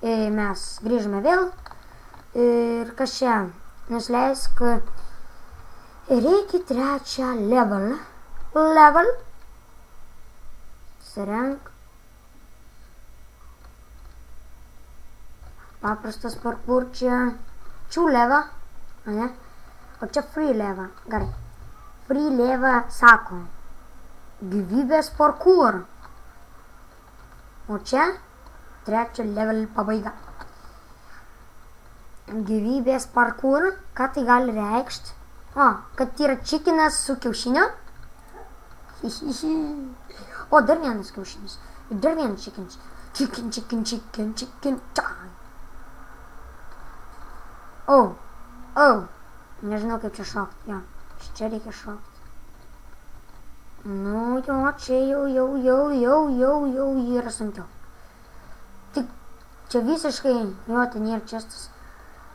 mes grįžome vėl. Ir kas čia? Nusileisk. Reikia 3 level. Sirenk. Paprastas parkour čia. Čiuleva. Ne? O čia free leva. Gerai. Free leva sako. Gyvybės parkour. O čia 3 level pabaiga. Gyvybės parkour. Ką tai gali reikšti? O, kad yra čikinas su kiaušiniu. O, dar vienas kiaušinis. Ir dar vienas čikinis. Chicken. Oh. Nežinau, kaip čia šokti. Jo, čia reikia šokti. Nu, jo, čia jau yra sunkiau. Tik čia visiškai, jo, tai nėra čestas.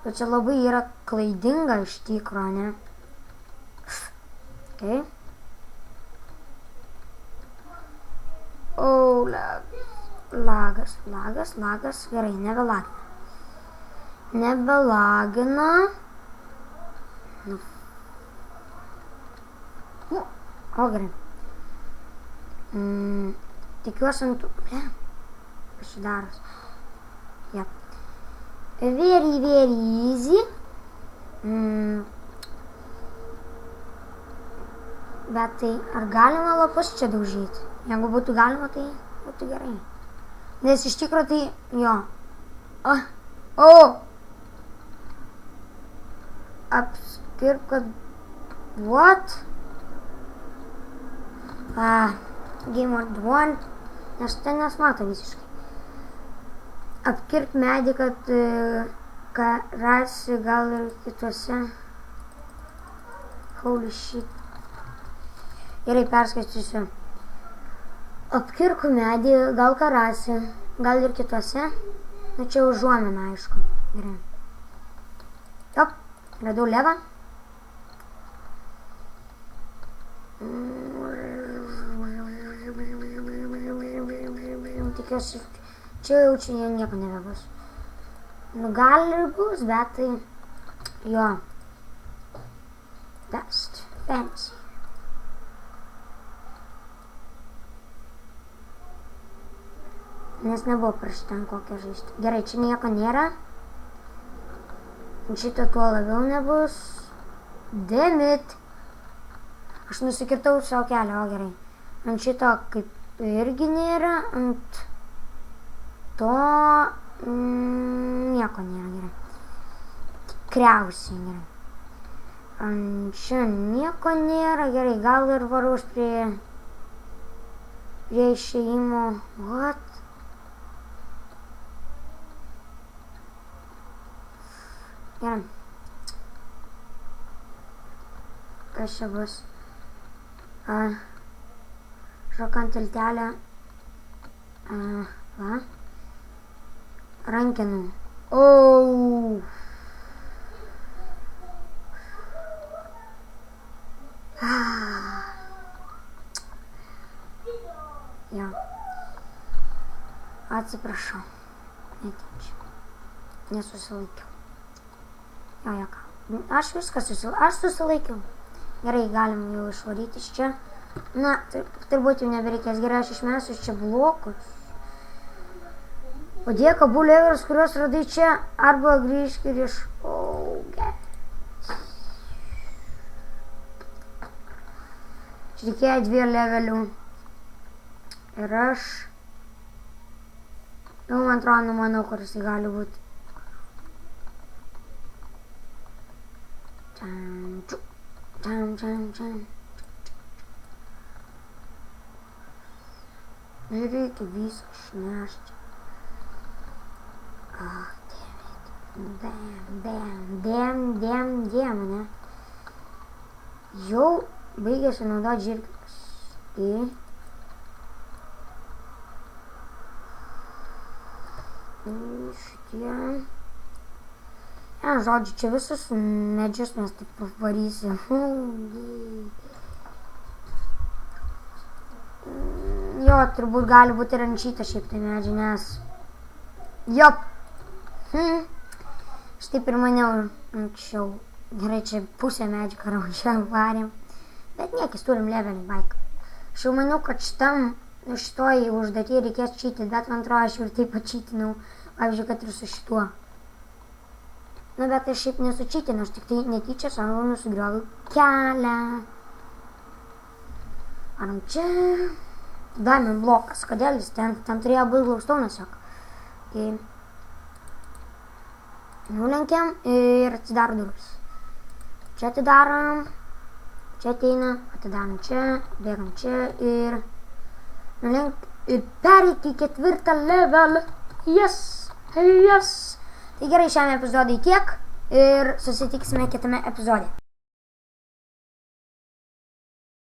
Bet čia labai yra klaidinga iš tikro, ne? Okay. O, lagas. Gerai, nebelagina. O, gerai. Tikiuosi ant... Pasidaros. Yep. Very easy. Bet tai ar galima lapus čia daužyti? Jeigu būtų galima, tai būtų gerai. Nes iš tikro tai, jo. Apskirp, kad... What? Game mode 1. Nes ten nesmato visiškai. Apkirp medį, kad rasi gal ir kituose. Holy shit. Gerai, perskaitysiu. Apkirk medį, gal ką rasi, gal ir kituose. Nu, čia užuomina, aišku. Gerai. Jop, radau levą. Tikiuosi, čia nieko nebebus. Nu, gal ir bus, bet tai... Jo. Best. Fancy. Nes nebuvo parašyta ant kokią žaisti. Gerai, čia nieko nėra. Šito tuo labiau nebus. Damn it. Aš nusikirtau savo kelią, o gerai. Ant šito kaip irgi nėra. Ant to nieko nėra, gerai. Tikriausiai gerai. Ant čia nieko nėra, gerai. Gal ir varaus prie išėjimo. What? Gerai. Kas čia bus? Šokant tiltelę. Rankenų. Oh! Jo. Atsiprašau. Netyčia. Nesusilaikiau. Jo, ką. Aš viską susilaikiau. Gerai, galim jau išvaryti iš čia. Na, turbūt jau nebereikės. Gerai, aš išmesiu iš čia blokus. Padėk abu levelius, kuriuos radai čia, arba grįžk ir iš... Čia reikėjo 2 levelių. Ir aš... Jau man atrodo, manau, kuris tai gali būti. Reikia visą šnešti. Damn, ne? Jau baigėsi naudoti žirklius. Šitie... Žodžiu, čia visus medžius mes taip pavarysim. Jo, turbūt gali būti ir ant šitą šiaip tai medžiai, nes... Jop, Štai ir maniau anksčiau. Gerai, čia pusę medžių karaučią varėm. Bet niekis turim levelį baiką. Aš jau maniau, kad šitoj užduotį reikės čyti, bet man atrodo, aš jau ir taip pačytinau. Pavyzdžiui, kad ir su šituo. Nu, bet aš šiaip nesučytinau, aš tik tai netyčia savo nusigrioviau kelią. Varom čia. Diamond blokas. Kodėl jis ten turėjo būt glaustaunas, juk. Nulenkiam ir atidaro duris. Čia atidarom, čia ateina, atidarom čia, bėgam čia ir pereiti į 4 levelį. Yes! Tai gerai, šiame epizodai tiek ir susitiksime kitame epizode.